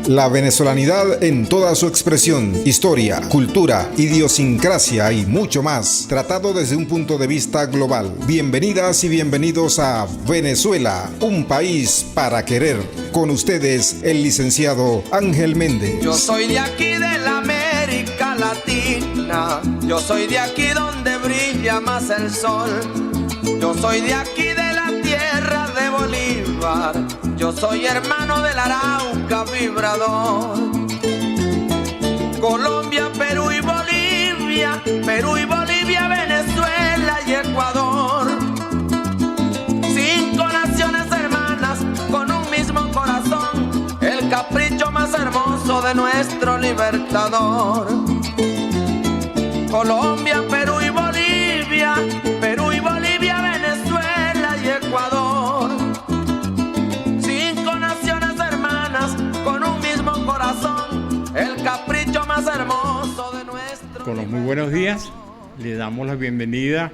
La venezolanidad en toda su expresión, historia, cultura, idiosincrasia y mucho más, tratado desde un punto de vista global. Bienvenidas y bienvenidos a Venezuela, un país para querer. Con ustedes, el licenciado Ángel Méndez. Yo soy de aquí de la América Latina, yo soy de aquí donde brilla más el sol, yo soy de aquí de la tierra de Bolívar, yo soy hermano del Arauca vibrador. Colombia, Perú y Bolivia, Venezuela y Ecuador. 5 naciones hermanas con un mismo corazón, el capricho más hermoso de nuestro libertador. Colombia, Perú y Bolivia, Venezuela y Ecuador. 5 naciones hermanas con un mismo corazón, el capricho más hermoso de nuestro. Con los muy buenos días, le damos la bienvenida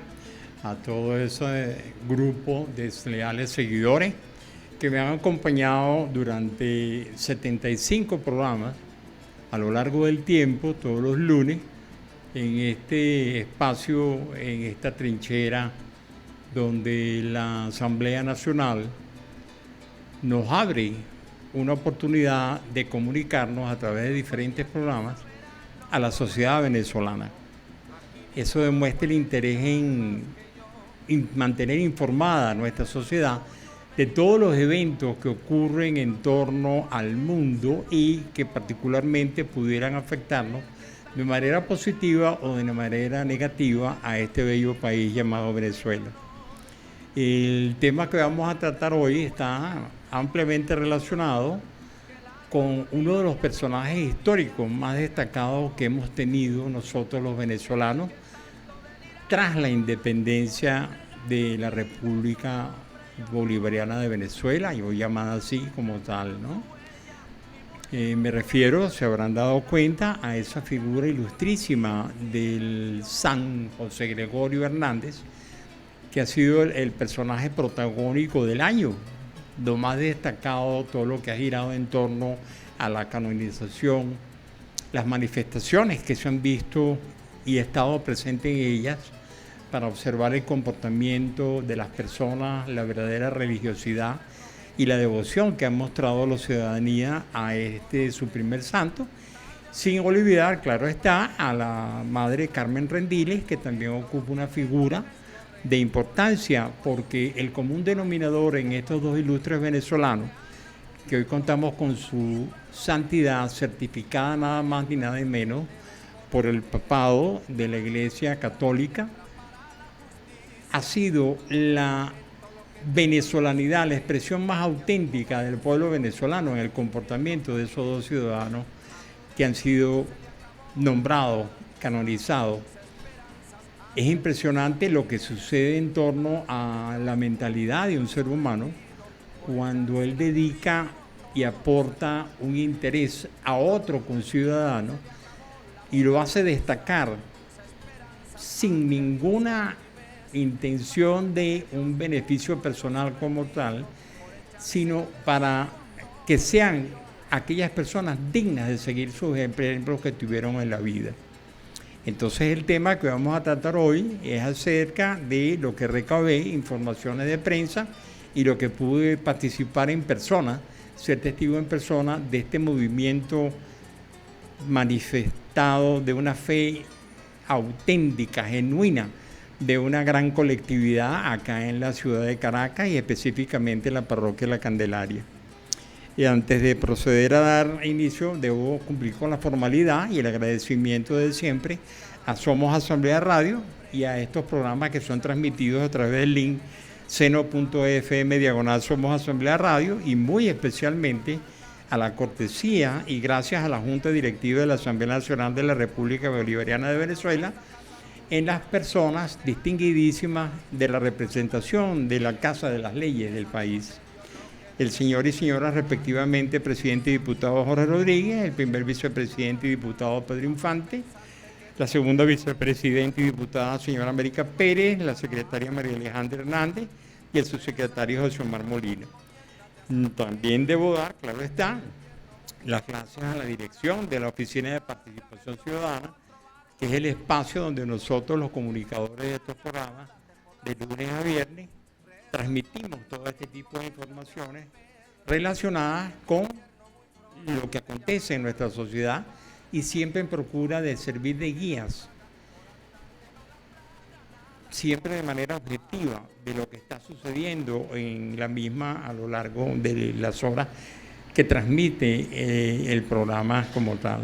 a todo ese grupo de leales seguidores que me han acompañado durante 75 programas a lo largo del tiempo, todos los lunes, en este espacio, en esta trinchera donde la Asamblea Nacional nos abre una oportunidad de comunicarnos a través de diferentes programas a la sociedad venezolana. Eso demuestra el interés en mantener informada a nuestra sociedad de todos los eventos que ocurren en torno al mundo y que particularmente pudieran afectarnos de manera positiva o de manera negativa a este bello país llamado Venezuela. El tema que vamos a tratar hoy está ampliamente relacionado con uno de los personajes históricos más destacados que hemos tenido nosotros los venezolanos tras la independencia de la República Bolivariana de Venezuela, y hoy llamada así como tal, ¿no? Me refiero, se habrán dado cuenta, a esa figura ilustrísima del San José Gregorio Hernández, que ha sido el personaje protagónico del año, lo más destacado, todo lo que ha girado en torno a la canonización, las manifestaciones que se han visto y he estado presente en ellas para observar el comportamiento de las personas, la verdadera religiosidad y la devoción que han mostrado la ciudadanía a su primer santo, sin olvidar, claro está, a la Madre Carmen Rendiles, que también ocupa una figura de importancia, porque el común denominador en estos dos ilustres venezolanos, que hoy contamos con su santidad certificada nada más ni nada menos por el papado de la Iglesia Católica, ha sido la venezolanidad, la expresión más auténtica del pueblo venezolano en el comportamiento de esos dos ciudadanos que han sido nombrados, canonizados. Es impresionante lo que sucede en torno a la mentalidad de un ser humano cuando él dedica y aporta un interés a otro conciudadano y lo hace destacar sin ninguna intención de un beneficio personal como tal, sino para que sean aquellas personas dignas de seguir sus ejemplos que tuvieron en la vida. Entonces el tema que vamos a tratar hoy es acerca de lo que recabé, informaciones de prensa, y lo que pude participar en persona, ser testigo en persona de este movimiento manifestado de una fe auténtica, genuina, de una gran colectividad acá en la ciudad de Caracas y específicamente en la parroquia de La Candelaria. Y antes de proceder a dar inicio, debo cumplir con la formalidad y el agradecimiento de siempre a Somos Asamblea Radio y a estos programas que son transmitidos a través del link seno.fm/Somos Asamblea Radio, y muy especialmente a la cortesía y gracias a la Junta Directiva de la Asamblea Nacional de la República Bolivariana de Venezuela, en las personas distinguidísimas de la representación de la Casa de las Leyes del país. El señor y señora respectivamente presidente y diputado Jorge Rodríguez, el primer vicepresidente y diputado Pedro Infante, la segunda vicepresidenta y diputada señora América Pérez, la secretaria María Alejandra Hernández, y el subsecretario José Omar Molina. También debo dar, claro está, las gracias a la dirección de la Oficina de Participación Ciudadana, que es el espacio donde nosotros, los comunicadores de estos programas, de lunes a viernes, transmitimos todo este tipo de informaciones relacionadas con lo que acontece en nuestra sociedad y siempre en procura de servir de guías, siempre de manera objetiva de lo que está sucediendo en la misma a lo largo de las horas que transmite el programa como tal.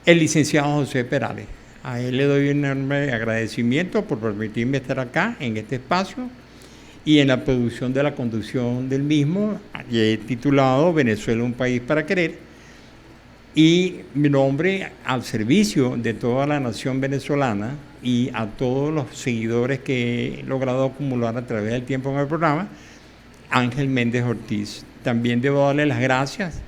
El licenciado José Perales, a él le doy un enorme agradecimiento por permitirme estar acá en este espacio y en la producción de la conducción del mismo, titulado Venezuela, un país para querer, y mi nombre al servicio de toda la nación venezolana y a todos los seguidores que he logrado acumular a través del tiempo en el programa, Ángel Méndez Ortiz. También debo darle las gracias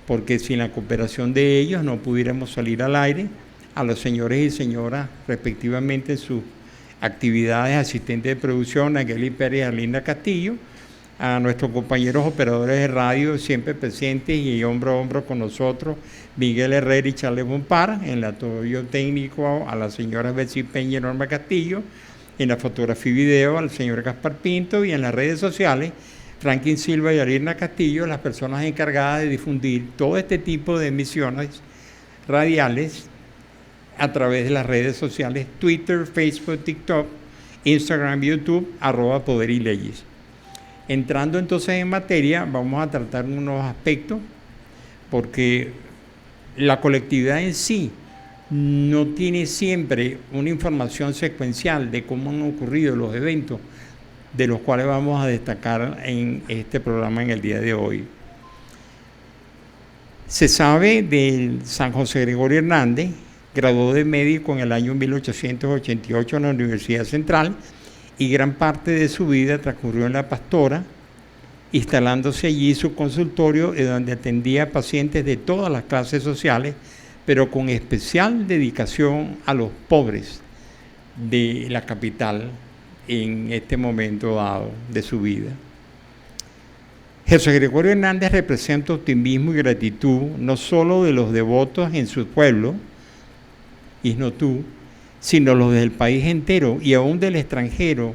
porque sin la cooperación de ellos no pudiéramos salir al aire, a los señores y señoras respectivamente en sus actividades, asistentes de producción, Nayeli Pérez y Arlinda Castillo, a nuestros compañeros operadores de radio siempre presentes y hombro a hombro con nosotros, Miguel Herrera y Charles Bompar, en el apoyo técnico a la señora Betsy Peña y Norma Castillo, en la fotografía y video al señor Gaspar Pinto y en las redes sociales, Franklin Silva y Arlinda Castillo, las personas encargadas de difundir todo este tipo de emisiones radiales a través de las redes sociales Twitter, Facebook, TikTok, Instagram, YouTube, @Poder y Leyes. Entrando entonces en materia, vamos a tratar unos aspectos, porque la colectividad en sí no tiene siempre una información secuencial de cómo han ocurrido los eventos, de los cuales vamos a destacar en este programa en el día de hoy. Se sabe del San José Gregorio Hernández, graduó de médico en el año 1888 en la Universidad Central y gran parte de su vida transcurrió en La Pastora, instalándose allí su consultorio donde atendía a pacientes de todas las clases sociales, pero con especial dedicación a los pobres de la capital en este momento dado de su vida. José Gregorio Hernández representa optimismo y gratitud no solo de los devotos en su pueblo, Isnotú, sino los del país entero y aún del extranjero,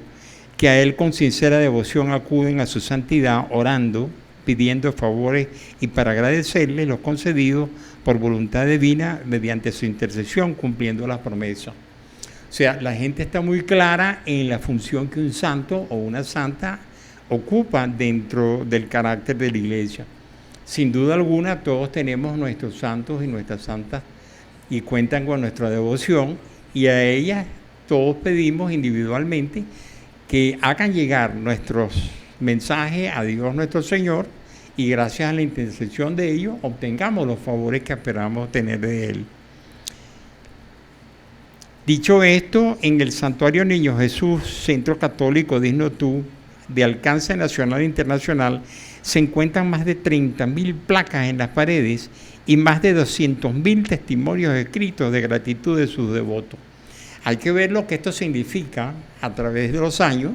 que a él con sincera devoción acuden a su santidad orando, pidiendo favores y para agradecerle los concedidos por voluntad divina mediante su intercesión, cumpliendo las promesas. O sea, la gente está muy clara en la función que un santo o una santa ocupa dentro del carácter de la iglesia. Sin duda alguna, todos tenemos nuestros santos y nuestras santas y cuentan con nuestra devoción, y a ellas todos pedimos individualmente que hagan llegar nuestros mensajes a Dios nuestro Señor, y gracias a la intercesión de ellos obtengamos los favores que esperamos tener de Él. Dicho esto, en el Santuario Niño Jesús, Centro Católico de Isnotú, de alcance nacional e internacional, se encuentran más de 30.000 placas en las paredes y más de 200.000 testimonios escritos de gratitud de sus devotos. Hay que ver lo que esto significa a través de los años,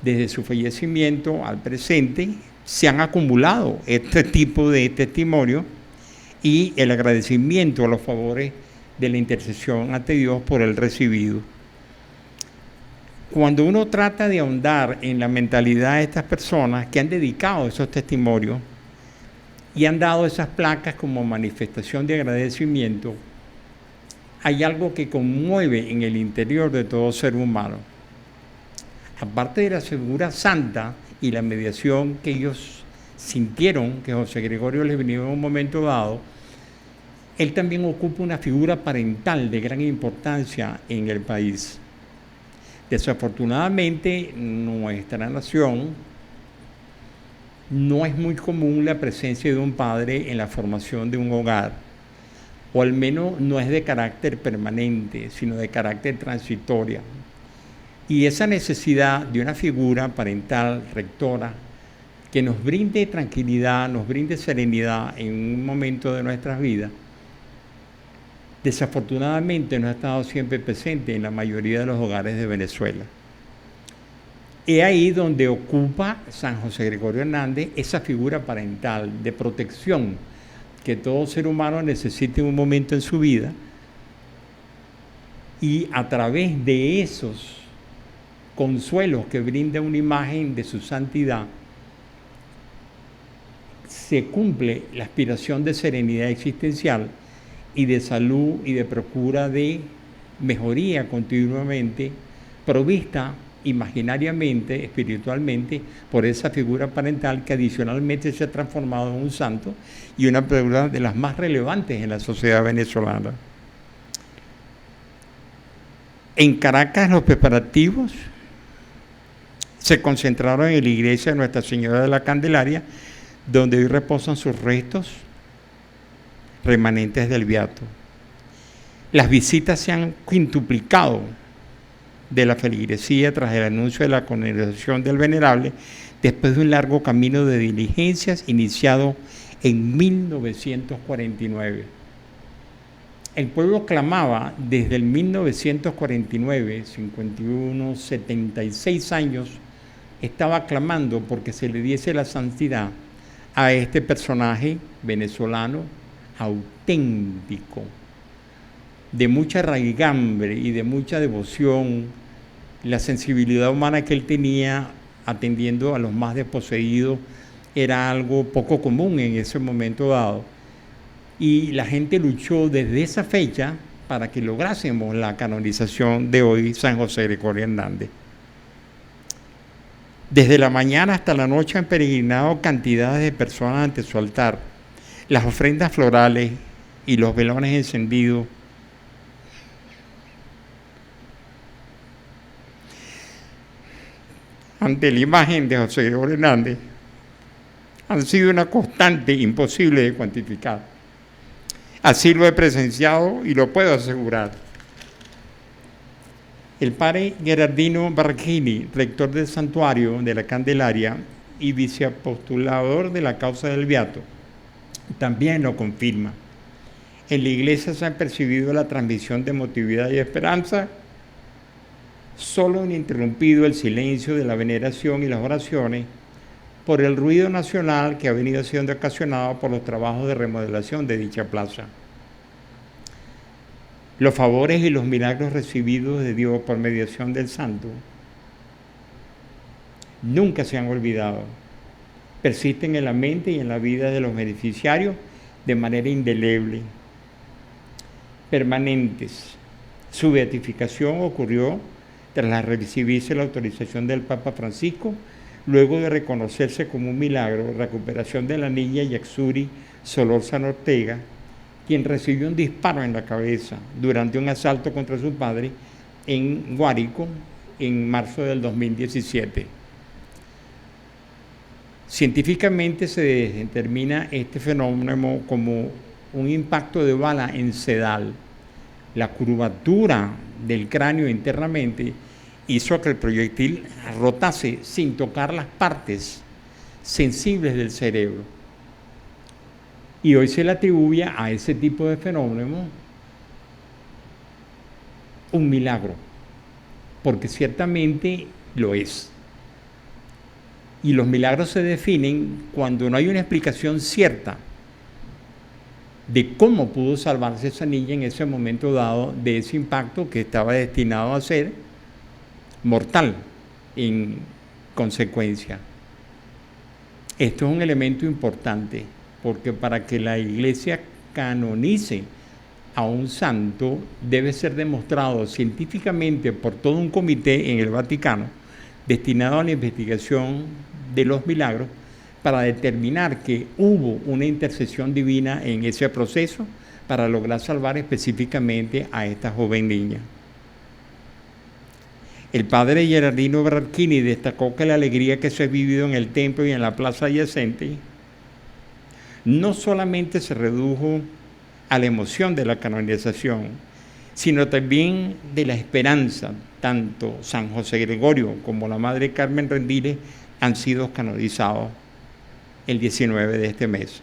desde su fallecimiento al presente, se han acumulado este tipo de testimonios y el agradecimiento a los favores de la intercesión ante Dios por el recibido. Cuando uno trata de ahondar en la mentalidad de estas personas que han dedicado esos testimonios y han dado esas placas como manifestación de agradecimiento, hay algo que conmueve en el interior de todo ser humano. Aparte de la figura santa y la mediación que ellos sintieron que José Gregorio les venía en un momento dado, él también ocupa una figura parental de gran importancia en el país. Desafortunadamente, nuestra nación no es muy común la presencia de un padre en la formación de un hogar, o al menos no es de carácter permanente, sino de carácter transitorio. Y esa necesidad de una figura parental, rectora, que nos brinde tranquilidad, nos brinde serenidad en un momento de nuestras vidas, desafortunadamente no ha estado siempre presente en la mayoría de los hogares de Venezuela. Es ahí donde ocupa San José Gregorio Hernández esa figura parental de protección que todo ser humano necesita en un momento en su vida, y a través de esos consuelos que brinda una imagen de su santidad, se cumple la aspiración de serenidad existencial y de salud y de procura de mejoría continuamente, provista imaginariamente, espiritualmente, por esa figura parental que adicionalmente se ha transformado en un santo y una figura de las más relevantes en la sociedad venezolana. En Caracas los preparativos se concentraron en la iglesia de Nuestra Señora de la Candelaria, donde hoy reposan sus restos remanentes del Beato. Las visitas se han quintuplicado de la feligresía tras el anuncio de la canonización del Venerable, después de un largo camino de diligencias iniciado en 1949. El pueblo clamaba desde el 1949, 51, 76 años, estaba clamando porque se le diese la santidad a este personaje venezolano auténtico, de mucha raigambre y de mucha devoción, la sensibilidad humana que él tenía atendiendo a los más desposeídos era algo poco común en ese momento dado. Y la gente luchó desde esa fecha para que lográsemos la canonización de hoy, San José Gregorio Hernández. Desde la mañana hasta la noche han peregrinado cantidades de personas ante su altar. Las ofrendas florales y los velones encendidos ante la imagen de José Gregorio Hernández han sido una constante imposible de cuantificar. Así lo he presenciado y lo puedo asegurar. El padre Gerardino Barrachini, rector del santuario de la Candelaria y viceapostulador de la causa del Beato, también lo confirma. En la iglesia se ha percibido la transmisión de emotividad y esperanza. Solo han interrumpido el silencio de la veneración y las oraciones por el ruido nacional que ha venido siendo ocasionado por los trabajos de remodelación de dicha plaza. Los favores y los milagros recibidos de Dios por mediación del santo nunca se han olvidado. Persisten en la mente y en la vida de los beneficiarios de manera indeleble, permanentes. Su beatificación ocurrió tras recibirse la autorización del Papa Francisco, luego de reconocerse como un milagro la recuperación de la niña Yaxuri Solórzano Ortega, quien recibió un disparo en la cabeza durante un asalto contra su padre en Guárico en marzo del 2017. Científicamente se determina este fenómeno como un impacto de bala en sedal. La curvatura del cráneo internamente hizo que el proyectil rotase sin tocar las partes sensibles del cerebro. Y hoy se le atribuye a ese tipo de fenómeno un milagro, porque ciertamente lo es. Y los milagros se definen cuando no hay una explicación cierta de cómo pudo salvarse esa niña en ese momento dado de ese impacto que estaba destinado a ser mortal en consecuencia. Esto es un elemento importante, porque para que la Iglesia canonice a un santo debe ser demostrado científicamente por todo un comité en el Vaticano destinado a la investigación de los milagros para determinar que hubo una intercesión divina en ese proceso para lograr salvar específicamente a esta joven niña. El padre Gerardino Barrachini destacó que la alegría que se ha vivido en el templo y en la plaza adyacente no solamente se redujo a la emoción de la canonización, sino también de la esperanza. Tanto San José Gregorio como la Madre Carmen Rendiles han sido canonizados el 19 de este mes.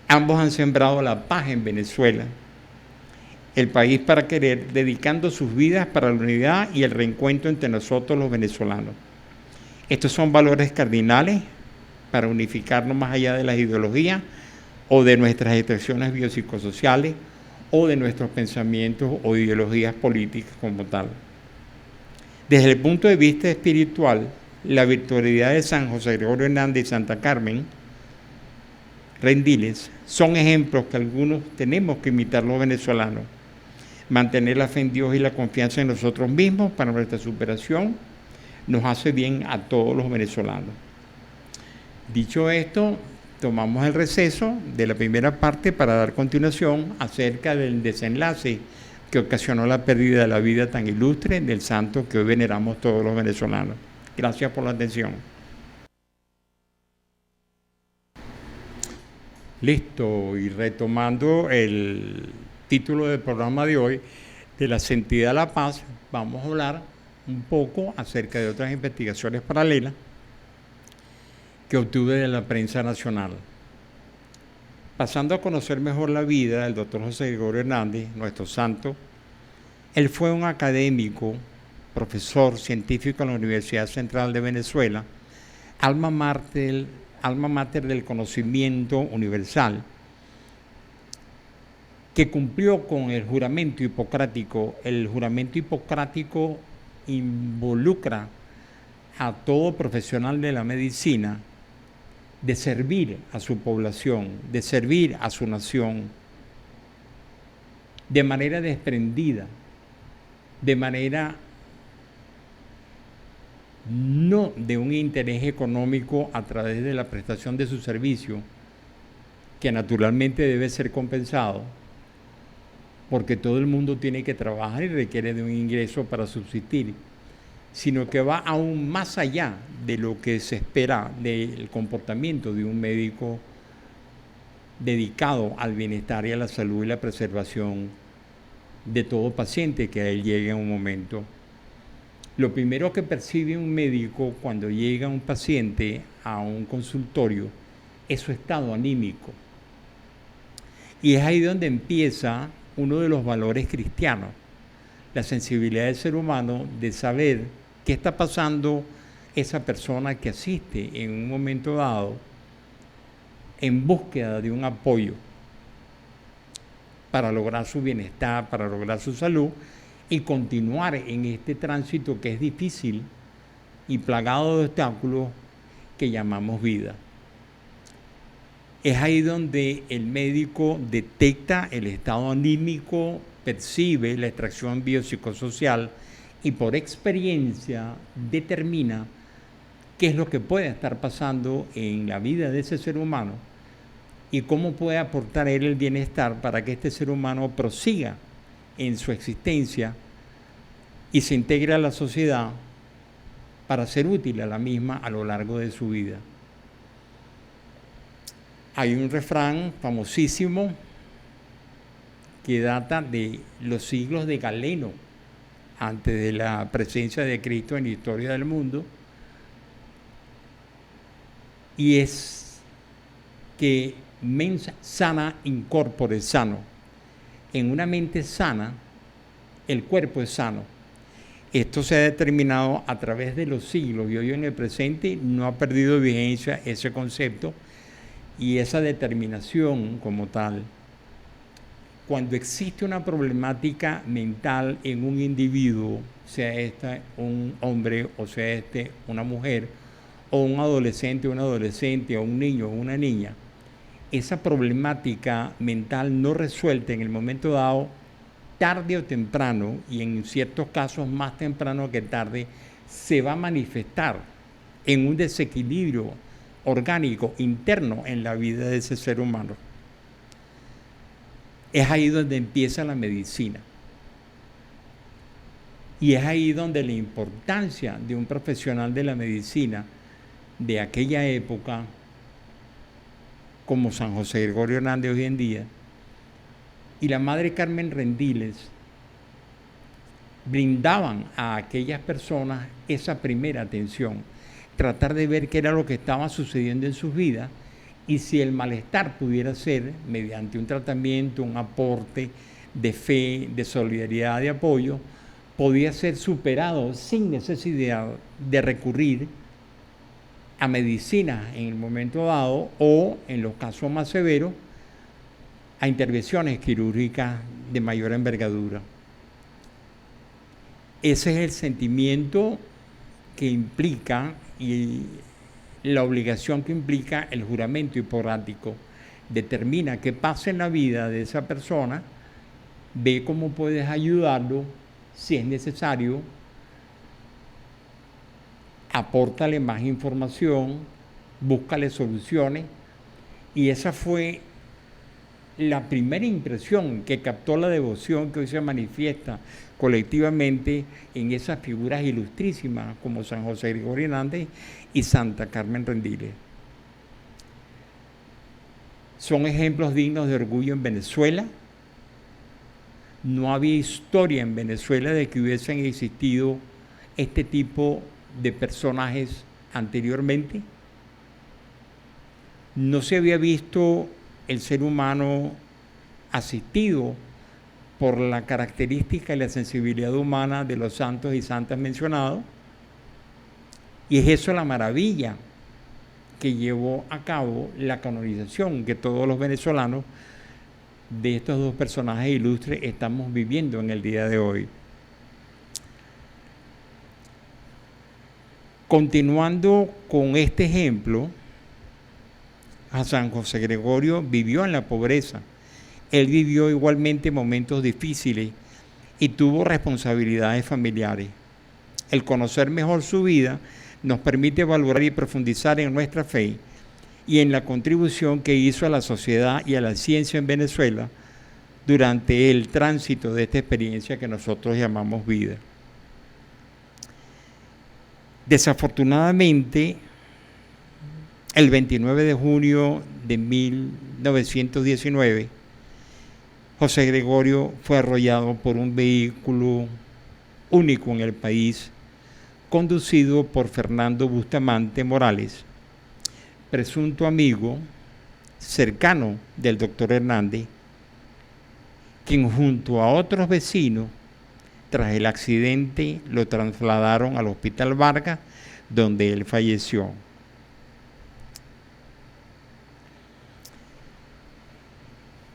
Ambos han sembrado la paz en Venezuela, el país para querer, dedicando sus vidas para la unidad y el reencuentro entre nosotros los venezolanos. Estos son valores cardinales para unificarnos más allá de las ideologías o de nuestras expresiones biopsicosociales o de nuestros pensamientos o ideologías políticas como tal. Desde el punto de vista espiritual, la virtualidad de San José Gregorio Hernández y Santa Carmen Rendiles son ejemplos que algunos tenemos que imitar los venezolanos. Mantener la fe en Dios y la confianza en nosotros mismos para nuestra superación nos hace bien a todos los venezolanos. Dicho esto, tomamos el receso de la primera parte para dar continuación acerca del desenlace que ocasionó la pérdida de la vida tan ilustre del santo que hoy veneramos todos los venezolanos. Gracias por la atención. Listo, y retomando el título del programa de hoy, de la santidad a la paz, vamos a hablar un poco acerca de otras investigaciones paralelas que obtuve de la prensa nacional. Pasando a conocer mejor la vida del doctor José Gregorio Hernández, nuestro santo, él fue un académico, profesor científico en la Universidad Central de Venezuela, alma mater del conocimiento universal, que cumplió con el juramento hipocrático. El juramento hipocrático involucra a todo profesional de la medicina de servir a su población, de servir a su nación, de manera desprendida, de manera no de un interés económico a través de la prestación de su servicio, que naturalmente debe ser compensado, porque todo el mundo tiene que trabajar y requiere de un ingreso para subsistir, sino que va aún más allá de lo que se espera del comportamiento de un médico dedicado al bienestar y a la salud y la preservación de todo paciente que a él llegue en un momento. Lo primero que percibe un médico cuando llega un paciente a un consultorio es su estado anímico. Y es ahí donde empieza uno de los valores cristianos, la sensibilidad del ser humano de saber qué está pasando esa persona que asiste en un momento dado en búsqueda de un apoyo para lograr su bienestar, para lograr su salud y continuar en este tránsito que es difícil y plagado de obstáculos que llamamos vida. Es ahí donde el médico detecta el estado anímico, percibe la extracción biopsicosocial y por experiencia determina qué es lo que puede estar pasando en la vida de ese ser humano y cómo puede aportar él el bienestar para que este ser humano prosiga en su existencia y se integre a la sociedad para ser útil a la misma a lo largo de su vida. Hay un refrán famosísimo que data de los siglos de Galeno, antes de la presencia de Cristo en la historia del mundo, y es que mens sana in corpore sano. En una mente sana, el cuerpo es sano. Esto se ha determinado a través de los siglos y hoy en el presente no ha perdido vigencia ese concepto y esa determinación como tal. Cuando existe una problemática mental en un individuo, sea este un hombre o sea este una mujer, o un adolescente o un niño o una niña, esa problemática mental no resuelta en el momento dado, tarde o temprano, y en ciertos casos más temprano que tarde, se va a manifestar en un desequilibrio orgánico interno en la vida de ese ser humano. Es ahí donde empieza la medicina. Y es ahí donde la importancia de un profesional de la medicina de aquella época, como San José Gregorio Hernández hoy en día, y la Madre Carmen Rendiles, brindaban a aquellas personas esa primera atención, tratar de ver qué era lo que estaba sucediendo en sus vidas y si el malestar pudiera ser, mediante un tratamiento, un aporte de fe, de solidaridad, de apoyo, podía ser superado sin necesidad de recurrir a medicina en el momento dado o, en los casos más severos, a intervenciones quirúrgicas de mayor envergadura. Ese es el sentimiento que implica y la obligación que implica el juramento hipocrático. Determina qué pasa en la vida de esa persona, ve cómo puedes ayudarlo, si es necesario, apórtale más información, búscale soluciones, y esa fue la primera impresión que captó la devoción que hoy se manifiesta colectivamente en esas figuras ilustrísimas como San José Gregorio Hernández y Santa Carmen Rendiles. Son ejemplos dignos de orgullo en Venezuela. No había historia en Venezuela de que hubiesen existido este tipo de personajes anteriormente. No se había visto el ser humano asistido por la característica y la sensibilidad humana de los santos y santas mencionados, y es eso la maravilla que llevó a cabo la canonización que todos los venezolanos de estos dos personajes ilustres estamos viviendo en el día de hoy. Continuando con este ejemplo, a San José Gregorio vivió en la pobreza. Él vivió igualmente momentos difíciles y tuvo responsabilidades familiares. El conocer mejor su vida nos permite valorar y profundizar en nuestra fe y en la contribución que hizo a la sociedad y a la ciencia en Venezuela durante el tránsito de esta experiencia que nosotros llamamos vida. Desafortunadamente, el 29 de junio de 1919, José Gregorio fue arrollado por un vehículo único en el país, conducido por Fernando Bustamante Morales, presunto amigo cercano del doctor Hernández, quien junto a otros vecinos, tras el accidente, lo trasladaron al Hospital Vargas, donde él falleció.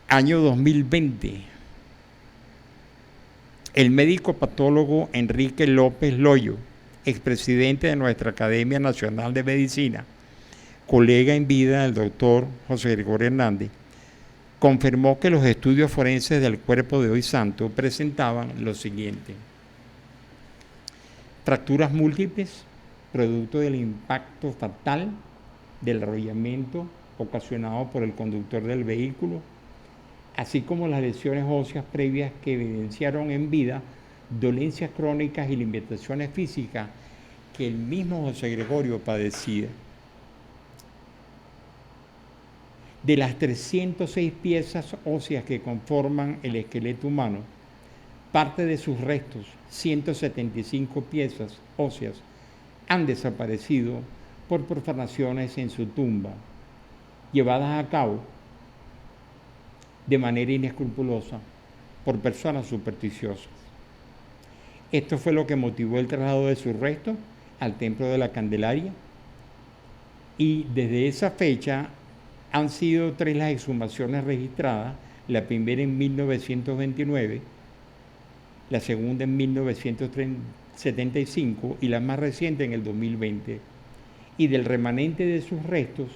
Año 2020. El médico patólogo Enrique López Loyo, expresidente de nuestra Academia Nacional de Medicina, colega en vida del doctor José Gregorio Hernández, confirmó que los estudios forenses del cuerpo de hoy santo presentaban lo siguiente: fracturas múltiples, producto del impacto fatal del arrollamiento ocasionado por el conductor del vehículo, así como las lesiones óseas previas que evidenciaron en vida dolencias crónicas y limitaciones físicas que el mismo José Gregorio padecía. De las 306 piezas óseas que conforman el esqueleto humano, parte de sus restos, 175 piezas óseas, han desaparecido por profanaciones en su tumba, llevadas a cabo de manera inescrupulosa por personas supersticiosas. Esto fue lo que motivó el traslado de sus restos al Templo de la Candelaria, y desde esa fecha han sido 3 las exhumaciones registradas, la primera en 1929, la segunda en 1975 y la más reciente en el 2020. Y del remanente de sus restos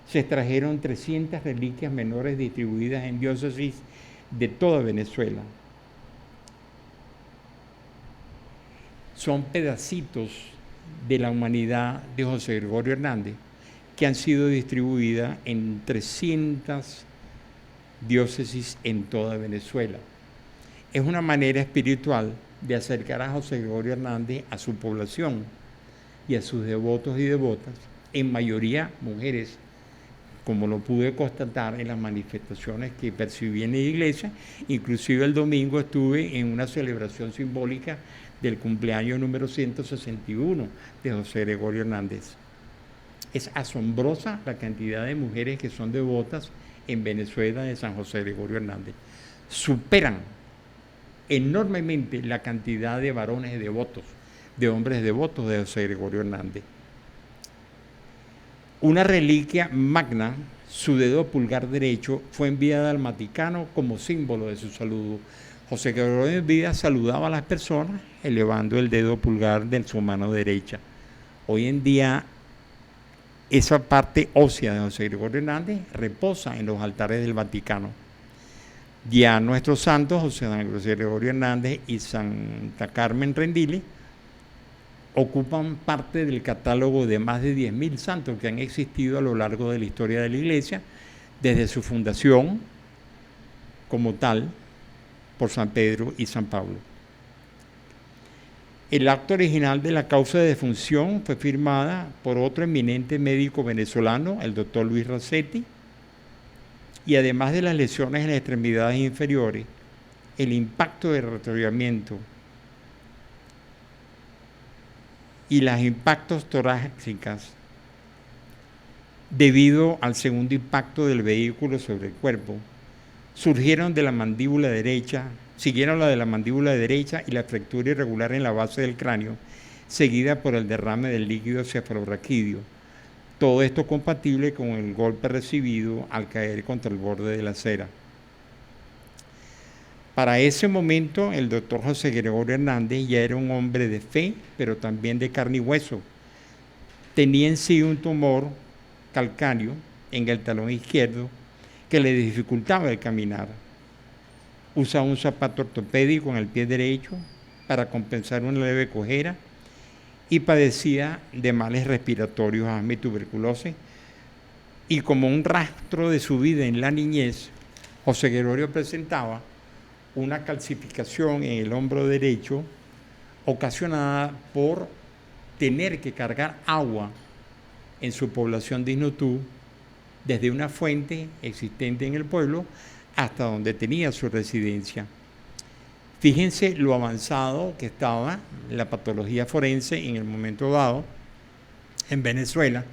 se extrajeron 300 reliquias menores distribuidas en diócesis de toda Venezuela. Son pedacitos de la humanidad de José Gregorio Hernández que han sido distribuidas en 300 diócesis en toda Venezuela. Es una manera espiritual de acercar a José Gregorio Hernández a su población y a sus devotos y devotas, en mayoría mujeres, como lo pude constatar en las manifestaciones que percibí en la iglesia. Inclusive el domingo estuve en una celebración simbólica del cumpleaños número 161 de José Gregorio Hernández. Es asombrosa la cantidad de mujeres que son devotas en Venezuela de San José Gregorio Hernández. Superan enormemente la cantidad de varones devotos, de hombres devotos de José Gregorio Hernández. Una reliquia magna, su dedo pulgar derecho, fue enviada al Vaticano como símbolo de su saludo. José Gregorio en vida saludaba a las personas elevando el dedo pulgar de su mano derecha. Hoy en día, esa parte ósea de José Gregorio Hernández reposa en los altares del Vaticano. Ya nuestros santos, José Gregorio Hernández y Santa Carmen Rendili, ocupan parte del catálogo de más de 10.000 santos que han existido a lo largo de la historia de la Iglesia, desde su fundación como tal, por San Pedro y San Pablo. El acto original de la causa de defunción fue firmada por otro eminente médico venezolano, el doctor Luis Racetti, y además de las lesiones en las extremidades inferiores, el impacto de retroviramiento y los impactos torácicos debido al segundo impacto del vehículo sobre el cuerpo, siguieron la de la mandíbula derecha y la fractura irregular en la base del cráneo, seguida por el derrame del líquido cefalorraquídeo. Todo esto compatible con el golpe recibido al caer contra el borde de la acera. Para ese momento, el doctor José Gregorio Hernández ya era un hombre de fe, pero también de carne y hueso. Tenía en sí un tumor calcáneo en el talón izquierdo que le dificultaba el caminar. Usaba un zapato ortopédico en el pie derecho para compensar una leve cojera y padecía de males respiratorios, asma y tuberculosis. Y como un rastro de su vida en la niñez, José Gregorio presentaba una calcificación en el hombro derecho ocasionada por tener que cargar agua en su población de Isnotú desde una fuente existente en el pueblo hasta donde tenía su residencia. Fíjense lo avanzado que estaba la patología forense en el momento dado en Venezuela,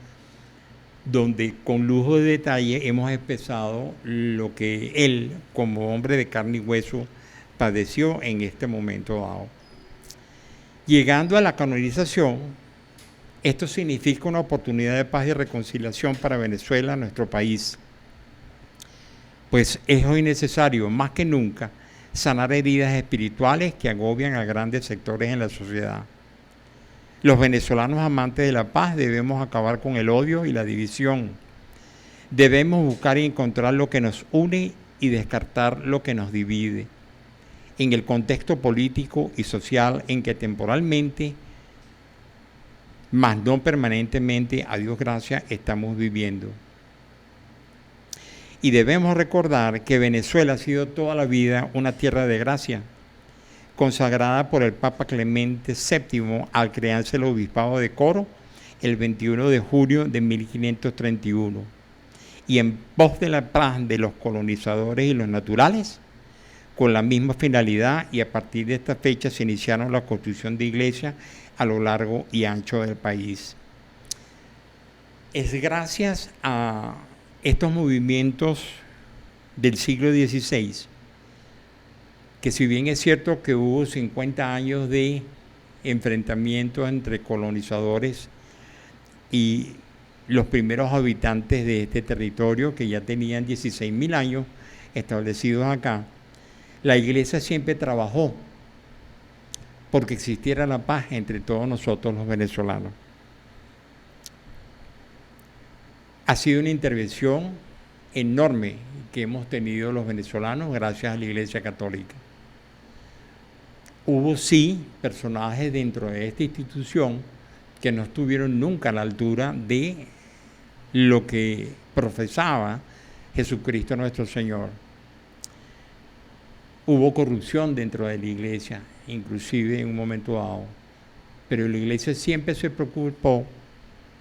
donde con lujo de detalle hemos expresado lo que él, como hombre de carne y hueso, padeció en este momento dado. Llegando a la canonización, esto significa una oportunidad de paz y reconciliación para Venezuela, nuestro país. Pues es hoy necesario, más que nunca, sanar heridas espirituales que agobian a grandes sectores en la sociedad. Los venezolanos amantes de la paz debemos acabar con el odio y la división. Debemos buscar y encontrar lo que nos une y descartar lo que nos divide. En el contexto político y social en que temporalmente, mas no permanentemente, a Dios gracias, estamos viviendo. Y debemos recordar que Venezuela ha sido toda la vida una tierra de gracia, consagrada por el Papa Clemente VII al crearse el obispado de Coro el 21 de julio de 1531. Y en pos de la paz de los colonizadores y los naturales, con la misma finalidad, y a partir de esta fecha se iniciaron la construcción de iglesias a lo largo y ancho del país. Es gracias a estos movimientos del siglo XVI, que si bien es cierto que hubo 50 años de enfrentamientos entre colonizadores y los primeros habitantes de este territorio, que ya tenían 16.000 años establecidos acá, la Iglesia siempre trabajó porque existiera la paz entre todos nosotros los venezolanos. Ha sido una intervención enorme que hemos tenido los venezolanos gracias a la Iglesia Católica. Hubo sí personajes dentro de esta institución que no estuvieron nunca a la altura de lo que profesaba Jesucristo nuestro Señor. Hubo corrupción dentro de la Iglesia, inclusive en un momento dado, pero la Iglesia siempre se preocupó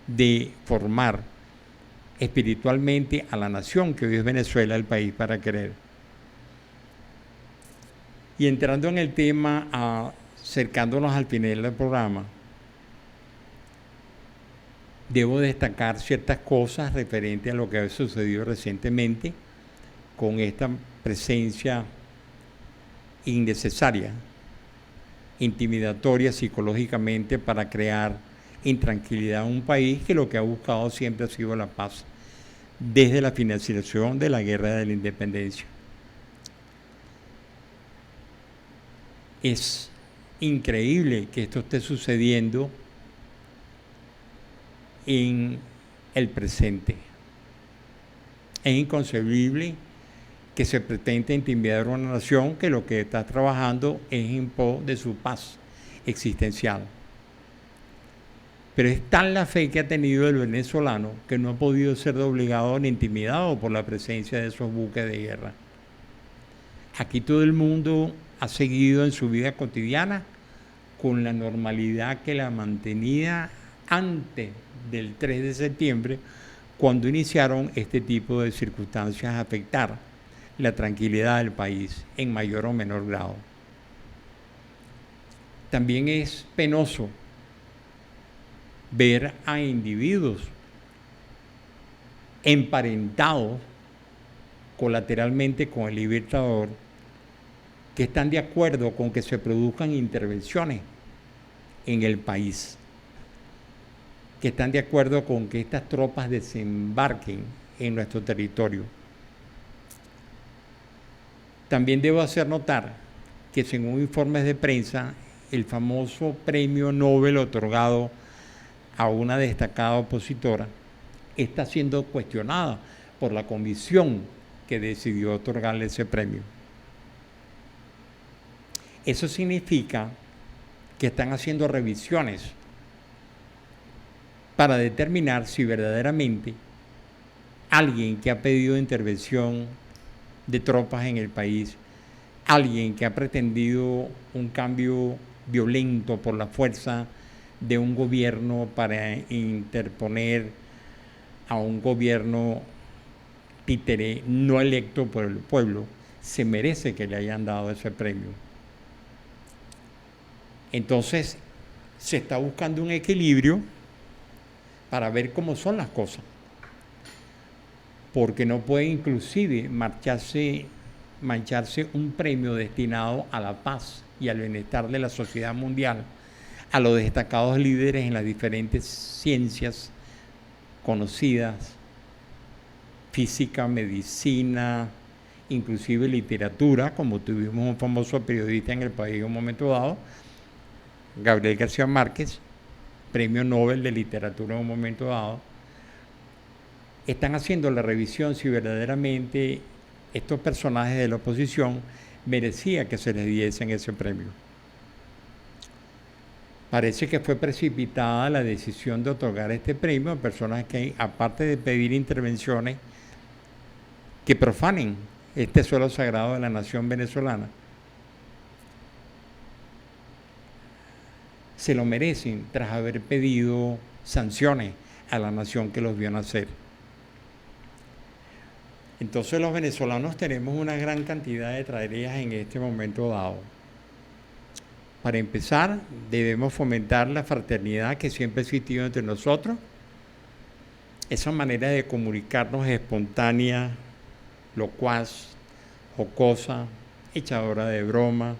de formar espiritualmente a la nación que hoy es Venezuela, el país para querer. Y entrando en el tema, acercándonos al final del programa, debo destacar ciertas cosas referentes a lo que ha sucedido recientemente con esta presencia innecesaria, intimidatoria psicológicamente para crear intranquilidad en un país que lo que ha buscado siempre ha sido la paz, desde la finalización de la Guerra de la Independencia. Es increíble que esto esté sucediendo en el presente. Es inconcebible que se pretenda intimidar a una nación que lo que está trabajando es en pos de su paz existencial. Pero es tal la fe que ha tenido el venezolano que no ha podido ser obligado ni intimidado por la presencia de esos buques de guerra. Aquí todo el mundo ha seguido en su vida cotidiana con la normalidad que la mantenía antes del 3 de septiembre, cuando iniciaron este tipo de circunstancias a afectar la tranquilidad del país en mayor o menor grado. También es penoso ver a individuos emparentados colateralmente con el Libertador que están de acuerdo con que se produzcan intervenciones en el país, que están de acuerdo con que estas tropas desembarquen en nuestro territorio. También debo hacer notar que, según informes de prensa, el famoso premio Nobel otorgado a una destacada opositora está siendo cuestionada por la comisión que decidió otorgarle ese premio. Eso significa que están haciendo revisiones para determinar si verdaderamente alguien que ha pedido intervención de tropas en el país, alguien que ha pretendido un cambio violento por la fuerza de un gobierno para interponer a un gobierno títere no electo por el pueblo, se merece que le hayan dado ese premio. Entonces, se está buscando un equilibrio para ver cómo son las cosas, porque no puede inclusive mancharse un premio destinado a la paz y al bienestar de la sociedad mundial, a los destacados líderes en las diferentes ciencias conocidas, física, medicina, inclusive literatura, como tuvimos un famoso periodista en el país en un momento dado, Gabriel García Márquez, premio Nobel de Literatura en un momento dado. Están haciendo la revisión si verdaderamente estos personajes de la oposición merecían que se les diesen ese premio. Parece que fue precipitada la decisión de otorgar este premio a personas que, aparte de pedir intervenciones que profanen este suelo sagrado de la nación venezolana, se lo merecen tras haber pedido sanciones a la nación que los vio nacer. Entonces los venezolanos tenemos una gran cantidad de tareas en este momento dado. Para empezar, debemos fomentar la fraternidad que siempre ha existido entre nosotros, esa manera de comunicarnos espontánea, locuaz, jocosa, echadora de broma,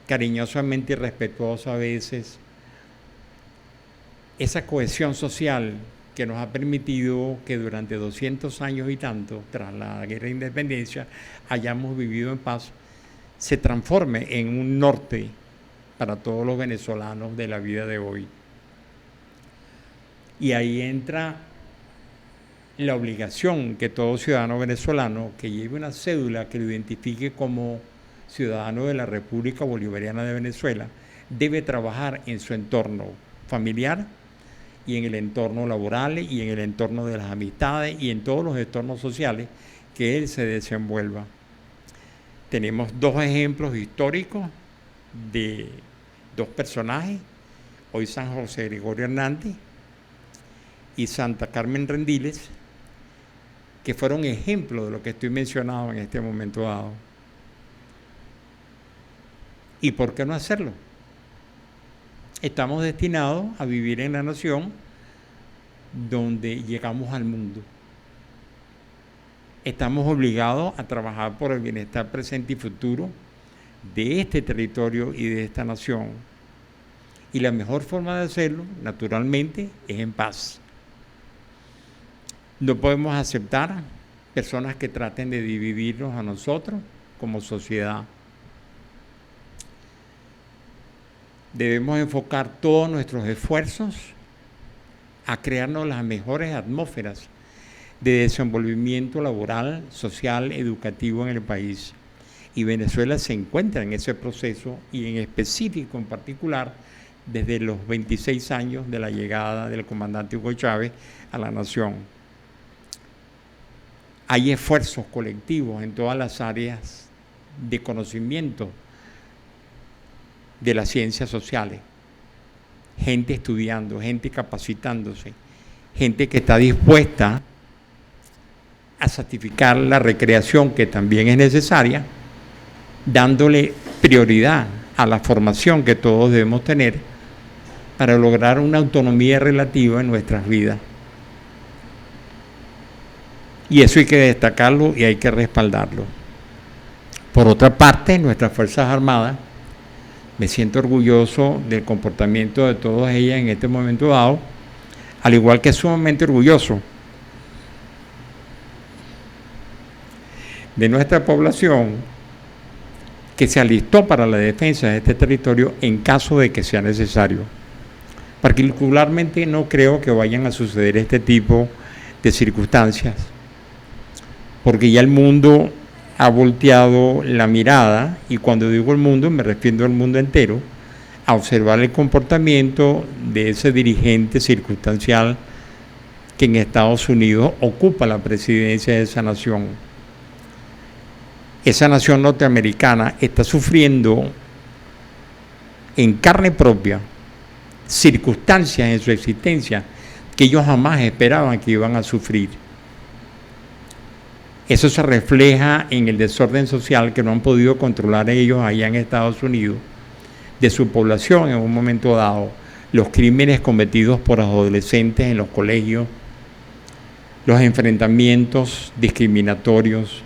cariñosamente y respetuosa a veces, esa cohesión social que nos ha permitido que durante 200 años y tanto, tras la Guerra de Independencia, hayamos vivido en paz, se transforme en un norte para todos los venezolanos de la vida de hoy. Y ahí entra la obligación que todo ciudadano venezolano que lleve una cédula que lo identifique como ciudadano de la República Bolivariana de Venezuela debe trabajar en su entorno familiar y en el entorno laboral y en el entorno de las amistades y en todos los entornos sociales que él se desenvuelva. Tenemos dos ejemplos históricos de dos personajes, hoy San José Gregorio Hernández y Santa Carmen Rendiles, que fueron ejemplos de lo que estoy mencionando en este momento dado. ¿Y por qué no hacerlo? Estamos destinados a vivir en la nación donde llegamos al mundo. Estamos obligados a trabajar por el bienestar presente y futuro de este territorio y de esta nación. Y la mejor forma de hacerlo, naturalmente, es en paz. No podemos aceptar personas que traten de dividirnos a nosotros como sociedad. Debemos enfocar todos nuestros esfuerzos a crearnos las mejores atmósferas de desenvolvimiento laboral, social, educativo en el país. Y Venezuela se encuentra en ese proceso y en específico, en particular, desde los 26 años de la llegada del comandante Hugo Chávez a la nación. Hay esfuerzos colectivos en todas las áreas de conocimiento de las ciencias sociales, gente estudiando, gente capacitándose, gente que está dispuesta a sacrificar la recreación que también es necesaria, dándole prioridad a la formación que todos debemos tener para lograr una autonomía relativa en nuestras vidas. Y eso hay que destacarlo y hay que respaldarlo. Por otra parte, nuestras Fuerzas Armadas, me siento orgulloso del comportamiento de todas ellas en este momento dado, al igual que sumamente orgulloso de nuestra población que se alistó para la defensa de este territorio en caso de que sea necesario. Particularmente no creo que vayan a suceder este tipo de circunstancias, porque ya el mundo ha volteado la mirada, y cuando digo el mundo me refiero al mundo entero, a observar el comportamiento de ese dirigente circunstancial que en Estados Unidos ocupa la presidencia de esa nación. Esa nación norteamericana está sufriendo en carne propia circunstancias en su existencia que ellos jamás esperaban que iban a sufrir. Eso se refleja en el desorden social que no han podido controlar ellos allá en Estados Unidos, de su población en un momento dado, los crímenes cometidos por adolescentes en los colegios, los enfrentamientos discriminatorios.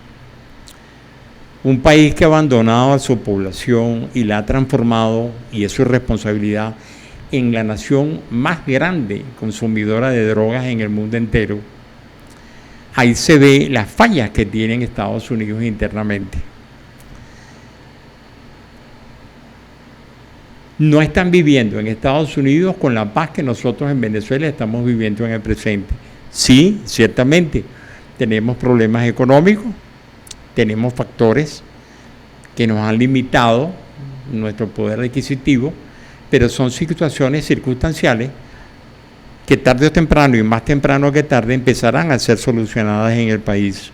Un país que ha abandonado a su población y la ha transformado, y es su responsabilidad, en la nación más grande consumidora de drogas en el mundo entero. Ahí se ve las fallas que tienen Estados Unidos internamente. No están viviendo en Estados Unidos con la paz que nosotros en Venezuela estamos viviendo en el presente. Sí, ciertamente, tenemos problemas económicos, tenemos factores que nos han limitado nuestro poder adquisitivo, pero son situaciones circunstanciales que tarde o temprano, y más temprano que tarde, empezarán a ser solucionadas en el país.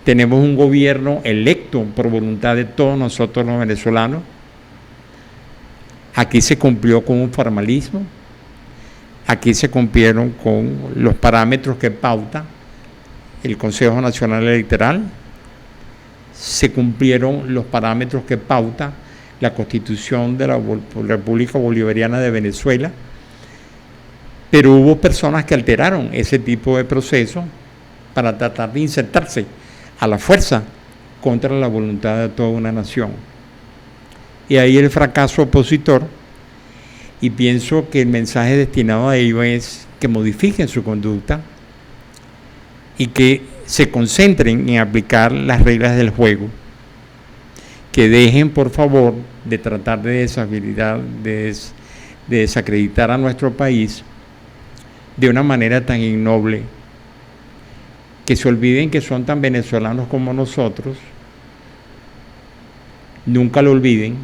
Tenemos un gobierno electo por voluntad de todos nosotros los venezolanos. Aquí se cumplió con un formalismo, aquí se cumplieron con los parámetros que pauta el Consejo Nacional Electoral, se cumplieron los parámetros que pauta la Constitución de la República Bolivariana de Venezuela, pero hubo personas que alteraron ese tipo de proceso para tratar de insertarse a la fuerza contra la voluntad de toda una nación. Y ahí el fracaso opositor, y pienso que el mensaje destinado a ello es que modifiquen su conducta y que se concentren en aplicar las reglas del juego, que dejen por favor de tratar de deshabilitar, de desacreditar a nuestro país de una manera tan ignoble, que se olviden que son tan venezolanos como nosotros, nunca lo olviden,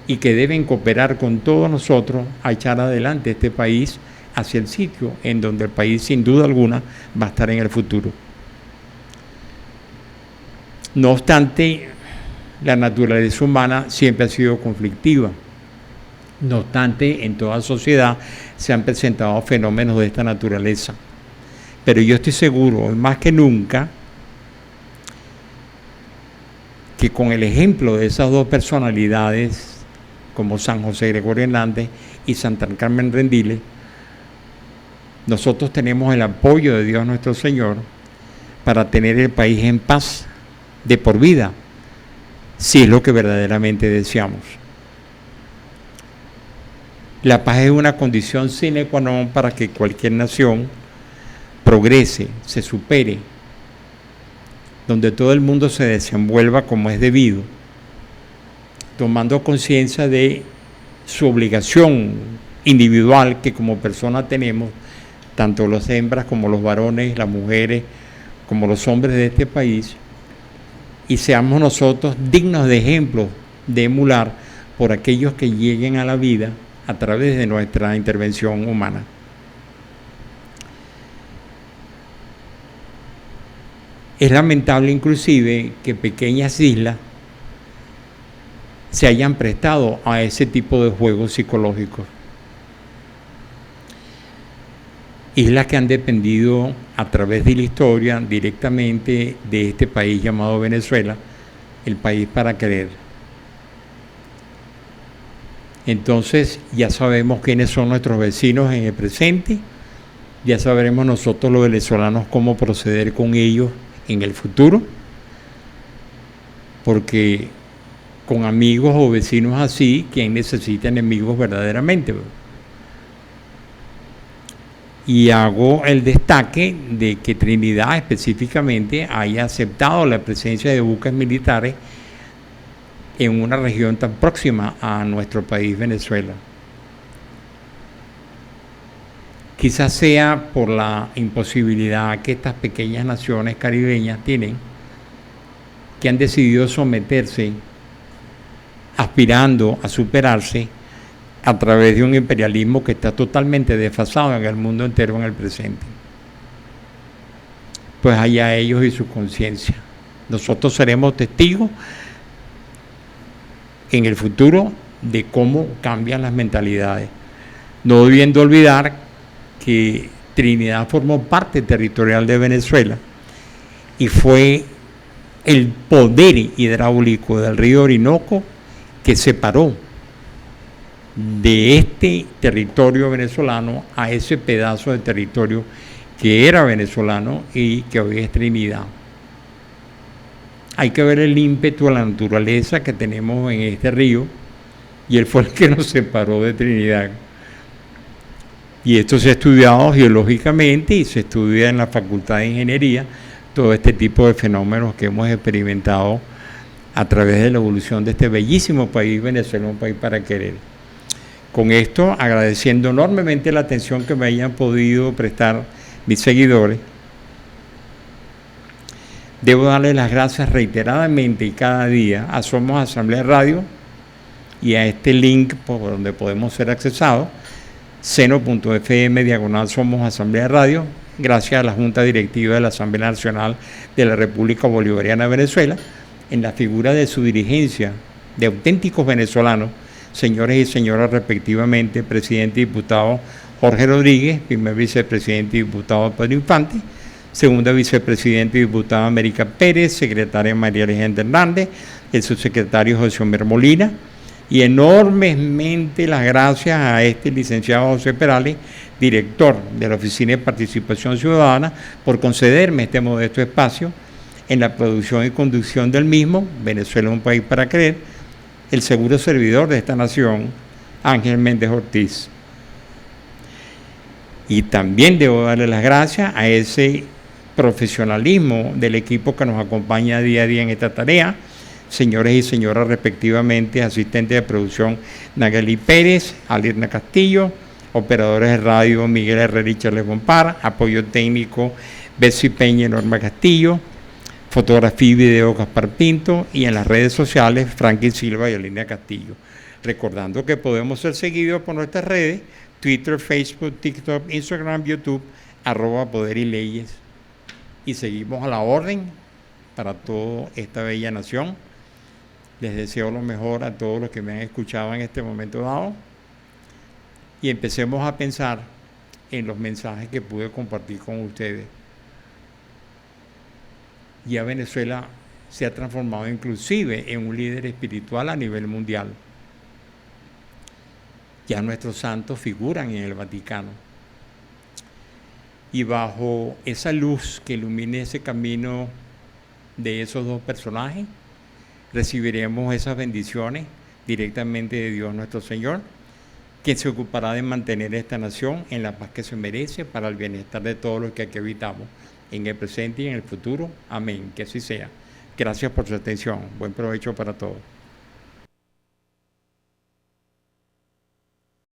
y que deben cooperar con todos nosotros a echar adelante este país hacia el sitio en donde el país sin duda alguna va a estar en el futuro. No obstante, la naturaleza humana siempre ha sido conflictiva. No obstante, en toda sociedad se han presentado fenómenos de esta naturaleza. Pero yo estoy seguro, más que nunca, que con el ejemplo de esas dos personalidades, como San José Gregorio Hernández y Santa Carmen Rendiles, nosotros tenemos el apoyo de Dios nuestro Señor para tener el país en paz de por vida, si es lo que verdaderamente deseamos. La paz es una condición sine qua non para que cualquier nación progrese, se supere, donde todo el mundo se desenvuelva como es debido, tomando conciencia de su obligación individual que como persona tenemos, tanto las hembras como los varones, las mujeres, como los hombres de este país, y seamos nosotros dignos de ejemplo, de emular por aquellos que lleguen a la vida a través de nuestra intervención humana. Es lamentable inclusive que pequeñas islas se hayan prestado a ese tipo de juegos psicológicos. Islas que han dependido a través de la historia directamente de este país llamado Venezuela, el país para querer. Entonces ya sabemos quiénes son nuestros vecinos en el presente, ya sabremos nosotros los venezolanos cómo proceder con ellos en el futuro, porque con amigos o vecinos así, ¿quién necesita enemigos verdaderamente? Y hago el destaque de que Trinidad específicamente haya aceptado la presencia de buques militares en una región tan próxima a nuestro país, Venezuela. Quizás sea por la imposibilidad que estas pequeñas naciones caribeñas tienen, que han decidido someterse, aspirando a superarse a través de un imperialismo que está totalmente desfasado en el mundo entero en el presente. Pues allá ellos y su conciencia. Nosotros seremos testigos en el futuro de cómo cambian las mentalidades, no debiendo olvidar que Trinidad formó parte territorial de Venezuela y fue el poder hidráulico del río Orinoco que separó de este territorio venezolano a ese pedazo de territorio que era venezolano y que hoy es Trinidad. Hay que ver el ímpetu de la naturaleza que tenemos en este río, y él fue el que nos separó de Trinidad. Y esto se ha estudiado geológicamente y se estudia en la Facultad de Ingeniería, todo este tipo de fenómenos que hemos experimentado a través de la evolución de este bellísimo país, Venezuela, un país para querer. Con esto, agradeciendo enormemente la atención que me hayan podido prestar mis seguidores, debo darles las gracias reiteradamente y cada día a Somos Asamblea Radio y a este link por donde podemos ser accesados, seno.fm/Somos Asamblea Radio, gracias a la Junta Directiva de la Asamblea Nacional de la República Bolivariana de Venezuela, en la figura de su dirigencia de auténticos venezolanos, señores y señoras respectivamente, presidente y diputado Jorge Rodríguez, primer vicepresidente y diputado Pedro Infante, segunda vicepresidente y diputada América Pérez, secretaria María Alejandra Hernández, el subsecretario José Omer Molina, y enormemente las gracias a este licenciado José Perales, director de la Oficina de Participación Ciudadana, por concederme este modesto espacio en la producción y conducción del mismo. Venezuela es un país para creer. El seguro servidor de esta nación, Ángel Méndez Ortiz. Y también debo darle las gracias a ese profesionalismo del equipo que nos acompaña día a día en esta tarea, señores y señoras respectivamente, asistentes de producción Nagali Pérez, Alirna Castillo, operadores de radio Miguel Herrera y Charles Bompar, apoyo técnico Betsy Peña y Norma Castillo, fotografía y video Gaspar Pinto, y en las redes sociales Franklin Silva y Alina Castillo. Recordando que podemos ser seguidos por nuestras redes, Twitter, Facebook, TikTok, Instagram, YouTube, @Poder y Leyes. Y seguimos a la orden para toda esta bella nación. Les deseo lo mejor a todos los que me han escuchado en este momento dado. Y empecemos a pensar en los mensajes que pude compartir con ustedes. Ya Venezuela se ha transformado inclusive en un líder espiritual a nivel mundial. Ya nuestros santos figuran en el Vaticano. Y bajo esa luz que ilumine ese camino de esos dos personajes, recibiremos esas bendiciones directamente de Dios nuestro Señor, que se ocupará de mantener esta nación en la paz que se merece para el bienestar de todos los que aquí habitamos, en el presente y en el futuro. Amén. Que así sea. Gracias por su atención. Buen provecho para todos.